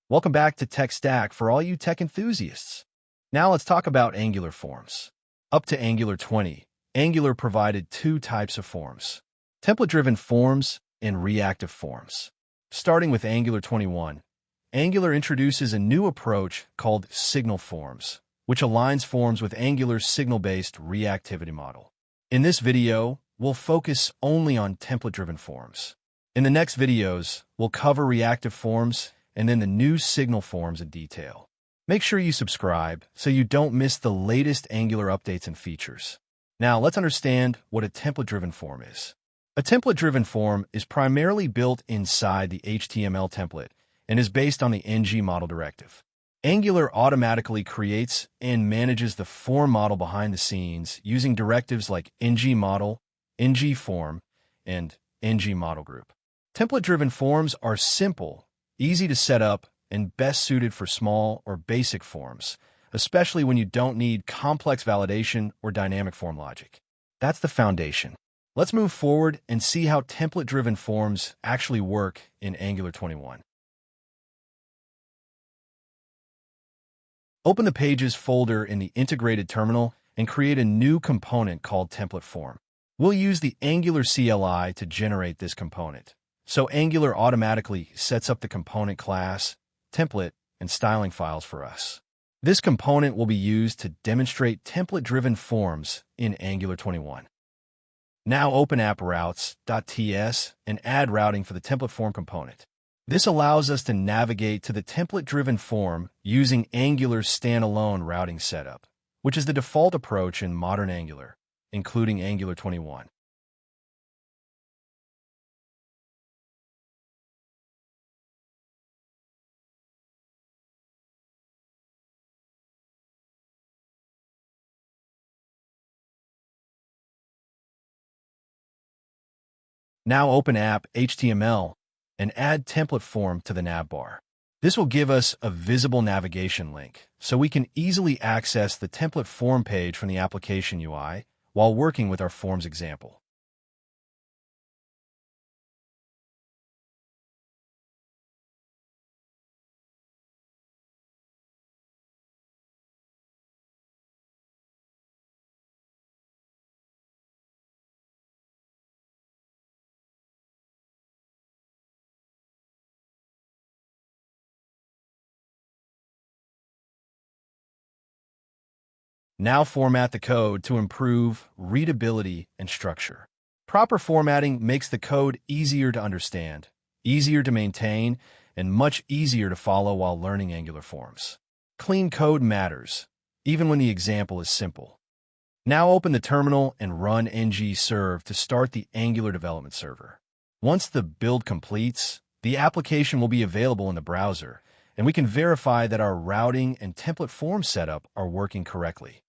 Welcome back to Tech Stack for all you tech enthusiasts. Now let's talk about Angular forms. Up to Angular 20, Angular provided two types of forms: template-driven forms and reactive forms. Starting with Angular 21, Angular introduces a new approach called signal forms, which aligns forms with Angular's signal-based reactivity model. In this video, we'll focus only on template-driven forms. In the next videos, we'll cover reactive forms and then the new signal forms in detail. Make sure you subscribe so you don't miss the latest Angular updates and features. Now, let's understand what a template-driven form is. A template-driven form is primarily built inside the HTML template and is based on the ngModel directive. Angular automatically creates and manages the form model behind the scenes using directives like ngModel, ngForm, and ngModelGroup. Template-driven forms are simple, easy to set up, and best suited for small or basic forms, especially when you don't need complex validation or dynamic form logic. That's the foundation. Let's move forward and see how template-driven forms actually work in Angular 21. Open the Pages folder in the integrated terminal and create a new component called TemplateForm. We'll use the Angular CLI to generate this component. So Angular automatically sets up the component class, template, and styling files for us. This component will be used to demonstrate template-driven forms in Angular 21. Now open app-routes.ts and add routing for the TemplateForm component. This allows us to navigate to the template-driven form using Angular's standalone routing setup, which is the default approach in modern Angular, including Angular 21. Now open app.html and add TemplateForm to the navbar. This will give us a visible navigation link, so we can easily access the TemplateForm page from the application UI while working with our forms example. Now format the code to improve readability and structure. Proper formatting makes the code easier to understand, easier to maintain, and much easier to follow while learning Angular forms. Clean code matters, even when the example is simple. Now open the terminal and run ngserve to start the Angular development server. Once the build completes, the application will be available in the browser, and we can verify that our routing and template form setup are working correctly.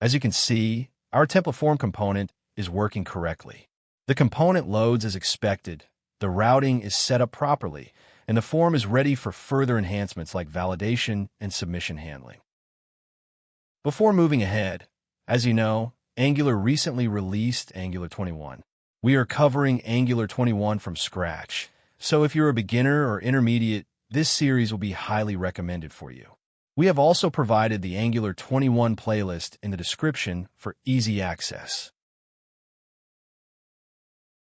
As you can see, our TemplateForm component is working correctly. The component loads as expected, the routing is set up properly, and the form is ready for further enhancements like validation and submission handling. Before moving ahead, as you know, Angular recently released Angular 21. We are covering Angular 21 from scratch, so if you're a beginner or intermediate, this series will be highly recommended for you. We have also provided the Angular 21 playlist in the description for easy access.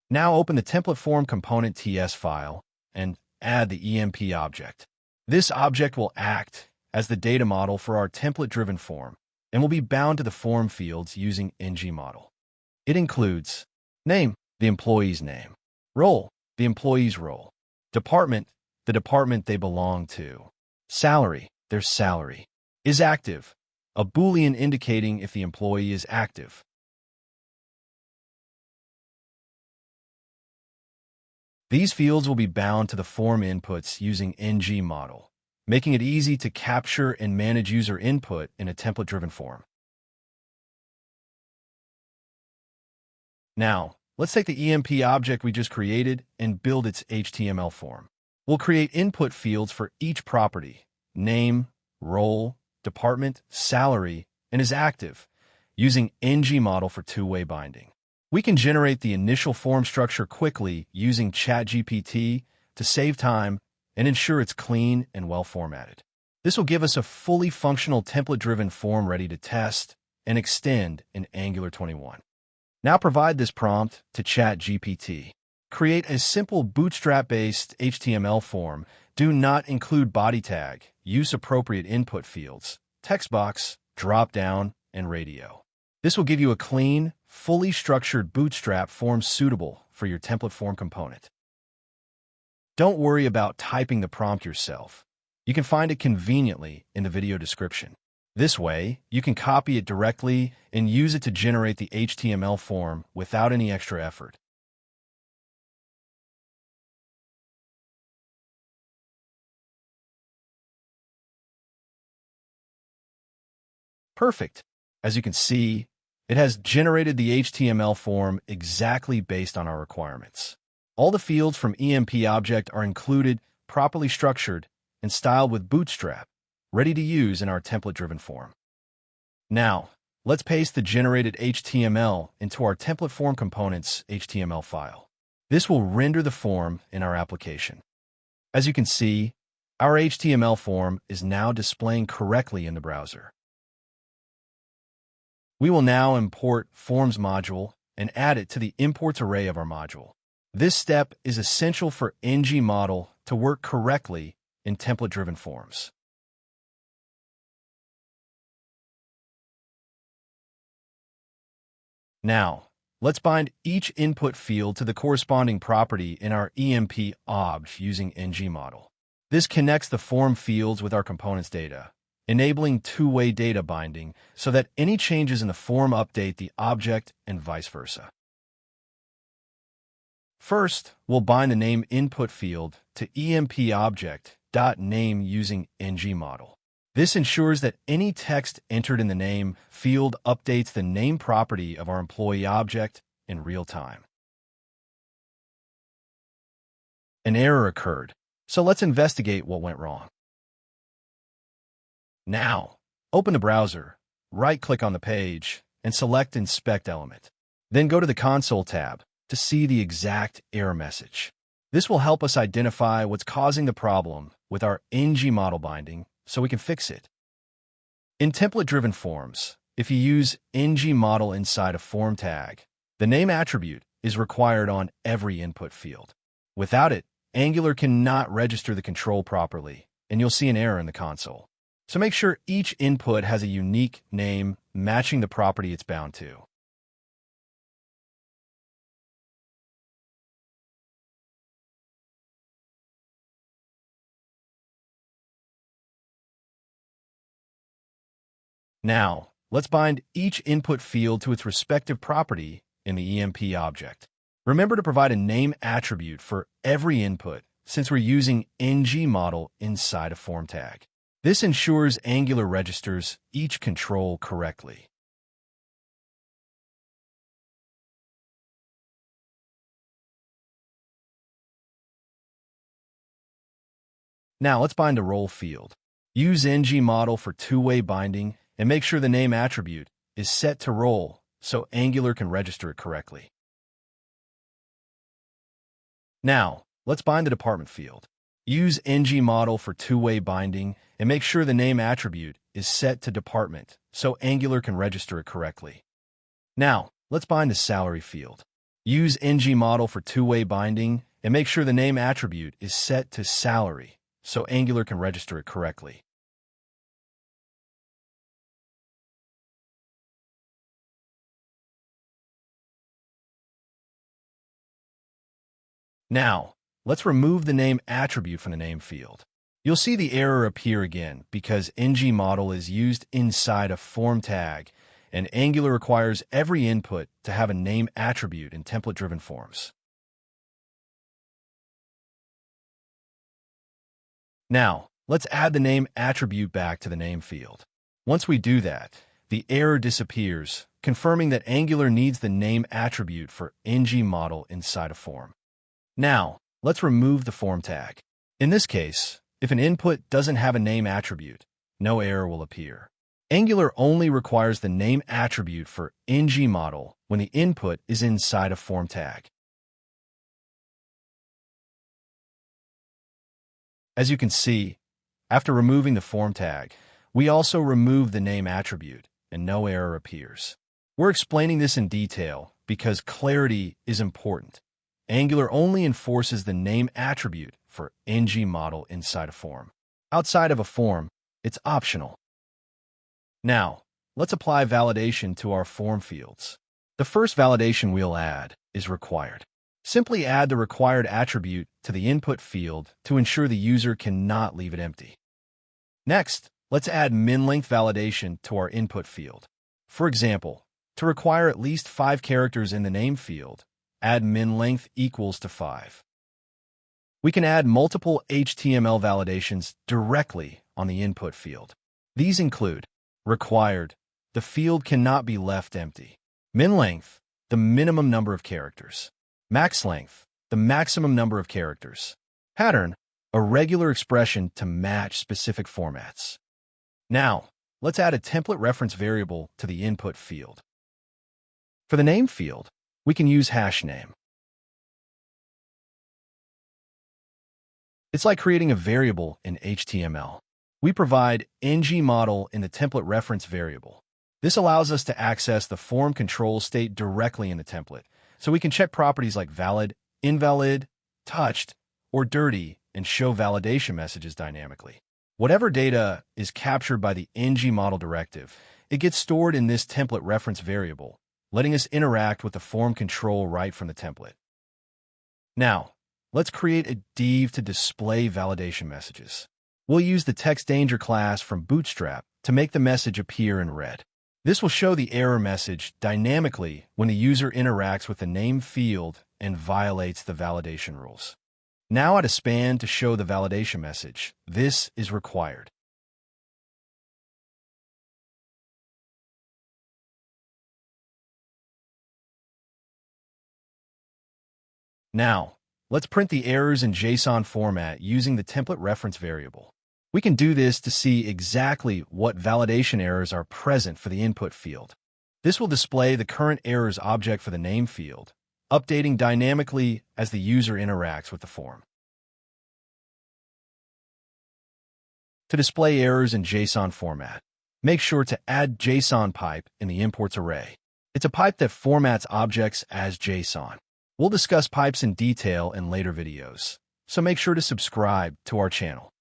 Now open the TemplateForm component TS file and add the empObj. This object will act as the data model for our template-driven form and will be bound to the form fields using ngModel. It includes name, the employee's name; role, the employee's role; department, the department they belong to; salary, their salary; isActive, a Boolean indicating if the employee is active. These fields will be bound to the form inputs using ngModel, making it easy to capture and manage user input in a template-driven form. Now, let's take the empObj we just created and build its HTML form. We'll create input fields for each property: name, role, department, salary, and isActive, using ngModel for two-way binding. We can generate the initial form structure quickly using ChatGPT to save time and ensure it's clean and well-formatted. This will give us a fully functional template-driven form ready to test and extend in Angular 21. Now provide this prompt to ChatGPT. Create a simple Bootstrap-based HTML form. Do not include body tag. Use appropriate input fields, textbox, dropdown, and radio. This will give you a clean, fully structured Bootstrap form suitable for your TemplateForm component. Don't worry about typing the prompt yourself. You can find it conveniently in the video description. This way, you can copy it directly and use it to generate the HTML form without any extra effort. Perfect. As you can see, it has generated the HTML form exactly based on our requirements. All the fields from empObj are included, properly structured, and styled with Bootstrap, ready to use in our template-driven form. Now, let's paste the generated HTML into our TemplateForm components HTML file. This will render the form in our application. As you can see, our HTML form is now displaying correctly in the browser. We will now import Forms module and add it to the imports array of our module. This step is essential for ngModel to work correctly in template-driven forms. Now, let's bind each input field to the corresponding property in our empObj using ngModel. This connects the form fields with our components data, enabling two-way data binding so that any changes in the form update the object and vice versa. First, we'll bind the name input field to empObj.name using ngModel. This ensures that any text entered in the name field updates the name property of our employee object in real time. An error occurred, so let's investigate what went wrong. Now, open the browser, right-click on the page, and select Inspect Element. Then go to the Console tab to see the exact error message. This will help us identify what's causing the problem with our ngModel binding so we can fix it. In template-driven forms, if you use ngModel inside a form tag, the name attribute is required on every input field. Without it, Angular cannot register the control properly, and you'll see an error in the console. So make sure each input has a unique name matching the property it's bound to. Now, let's bind each input field to its respective property in the empObj. Remember to provide a name attribute for every input since we're using ngModel inside a form tag. This ensures Angular registers each control correctly. Now let's bind a role field. Use ngModel for two-way binding and make sure the name attribute is set to role so Angular can register it correctly. Now, let's bind the department field. Use ngModel for two-way binding and make sure the name attribute is set to department so Angular can register it correctly. Now, let's bind the salary field. Use ngModel for two-way binding and make sure the name attribute is set to salary so Angular can register it correctly. Now, let's remove the name attribute from the name field. You'll see the error appear again because ngModel is used inside a form tag, and Angular requires every input to have a name attribute in template-driven forms. Now, let's add the name attribute back to the name field. Once we do that, the error disappears, confirming that Angular needs the name attribute for ngModel inside a form. Now, let's remove the form tag. In this case, if an input doesn't have a name attribute, no error will appear. Angular only requires the name attribute for ngModel when the input is inside a form tag. As you can see, after removing the form tag, we also remove the name attribute, and no error appears. We're explaining this in detail because clarity is important. Angular only enforces the name attribute for ngModel inside a form. Outside of a form, it's optional. Now, let's apply validation to our form fields. The first validation we'll add is required. Simply add the required attribute to the input field to ensure the user cannot leave it empty. Next, let's add minlength validation to our input field. For example, to require at least 5 characters in the name field, add minlength equals to 5. We can add multiple HTML validations directly on the input field. These include required, the field cannot be left empty. Minlength, the minimum number of characters. Maxlength, the maximum number of characters. Pattern, a regular expression to match specific formats. Now, let's add a template reference variable to the input field. For the name field, we can use #name. It's like creating a variable in HTML. We provide ngModel in the template reference variable. This allows us to access the form control state directly in the template, so we can check properties like valid, invalid, touched, or dirty and show validation messages dynamically. Whatever data is captured by the ngModel directive, it gets stored in this template reference variable, letting us interact with the form control right from the template. Now, let's create a div to display validation messages. We'll use the TextDanger class from Bootstrap to make the message appear in red. This will show the error message dynamically when the user interacts with the name field and violates the validation rules. Now add a span to show the validation message. This is required. Now, let's print the errors in JSON format using the template reference variable. We can do this to see exactly what validation errors are present for the input field. This will display the current errors object for the name field, updating dynamically as the user interacts with the form. To display errors in JSON format, make sure to add JSON pipe in the imports array. It's a pipe that formats objects as JSON. We'll discuss pipes in detail in later videos, so make sure to subscribe to our channel.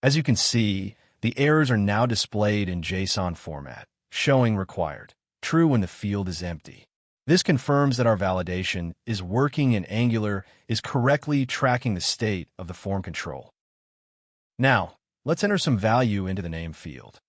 As you can see, the errors are now displayed in JSON format, showing required, true when the field is empty. This confirms that our validation is working and Angular is correctly tracking the state of the form control. Now, let's enter some value into the name field.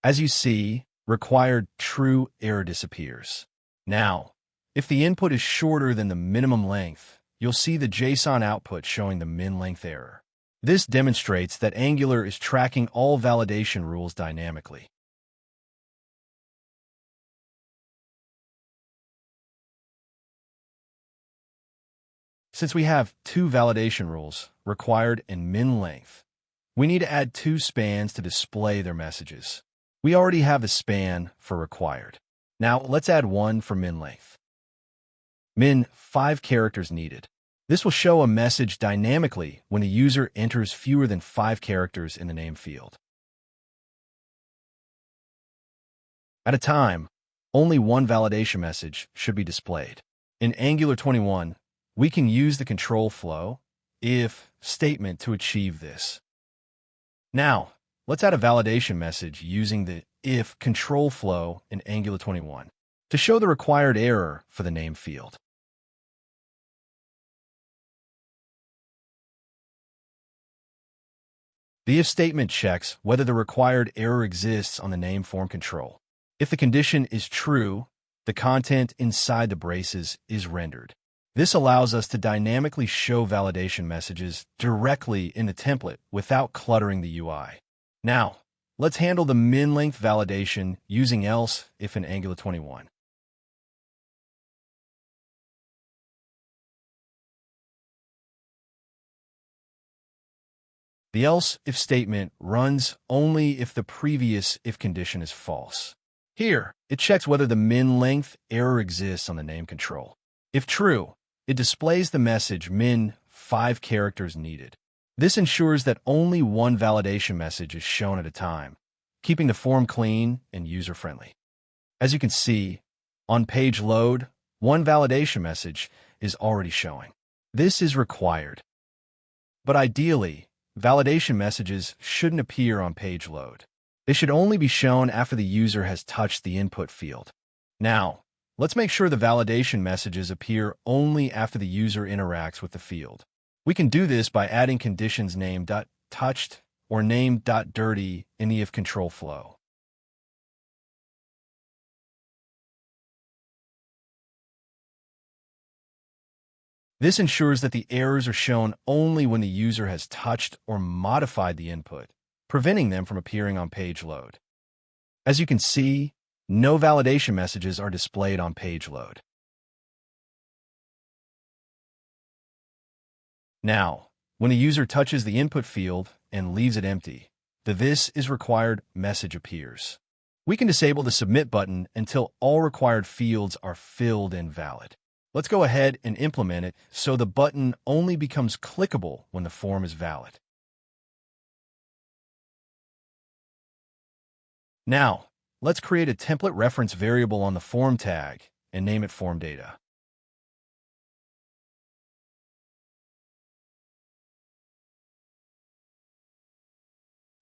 As you see, required true error disappears. Now, if the input is shorter than the minimum length, you'll see the JSON output showing the min length error. This demonstrates that Angular is tracking all validation rules dynamically. Since we have 2 validation rules, required and min length, we need to add 2 spans to display their messages. We already have a span for required. Now let's add one for min length. Min, 5 characters needed. This will show a message dynamically when the user enters fewer than 5 characters in the name field. At a time, only one validation message should be displayed. In Angular 21, we can use the control flow if statement to achieve this. Now, let's add a validation message using the if control flow in Angular 21 to show the required error for the name field. The if statement checks whether the required error exists on the name form control. If the condition is true, the content inside the braces is rendered. This allows us to dynamically show validation messages directly in the template without cluttering the UI. Now, let's handle the min length validation using else if in Angular 21. The else if statement runs only if the previous if condition is false. Here, it checks whether the minlength error exists on the name control. If true, it displays the message min 5 characters needed. This ensures that only one validation message is shown at a time, keeping the form clean and user-friendly. As you can see, on page load, one validation message is already showing. This is required. But ideally, validation messages shouldn't appear on page load. They should only be shown after the user has touched the input field. Now, let's make sure the validation messages appear only after the user interacts with the field. We can do this by adding conditions name.touched or name.dirty in the if control flow. This ensures that the errors are shown only when the user has touched or modified the input, preventing them from appearing on page load. As you can see, no validation messages are displayed on page load. Now, when the user touches the input field and leaves it empty, the "this is required" message appears. We can disable the submit button until all required fields are filled and valid. Let's go ahead and implement it so the button only becomes clickable when the form is valid. Now, let's create a template reference variable on the form tag and name it form data.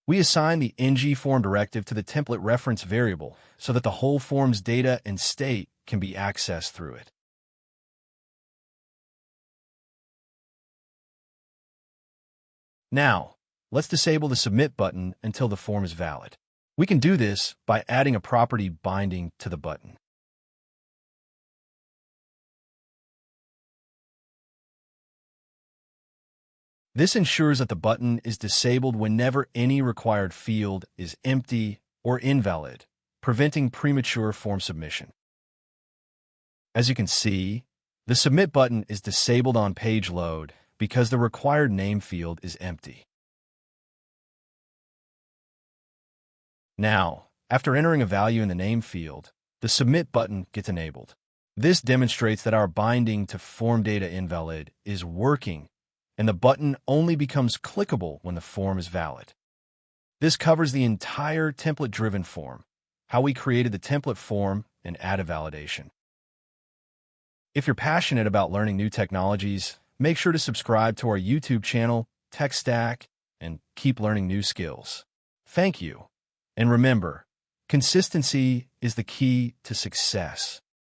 We assign the ngForm directive to the template reference variable so that the whole form's data and state can be accessed through it. Now, let's disable the submit button until the form is valid. We can do this by adding a property binding to the button. This ensures that the button is disabled whenever any required field is empty or invalid, preventing premature form submission. As you can see, the submit button is disabled on page load because the required name field is empty. Now, after entering a value in the name field, the submit button gets enabled. This demonstrates that our binding to form data invalid is working, and the button only becomes clickable when the form is valid. This covers the entire template-driven form, how we created the template form and added validation. If you're passionate about learning new technologies, make sure to subscribe to our YouTube channel, Tech Stack, and keep learning new skills. Thank you. And remember, consistency is the key to success.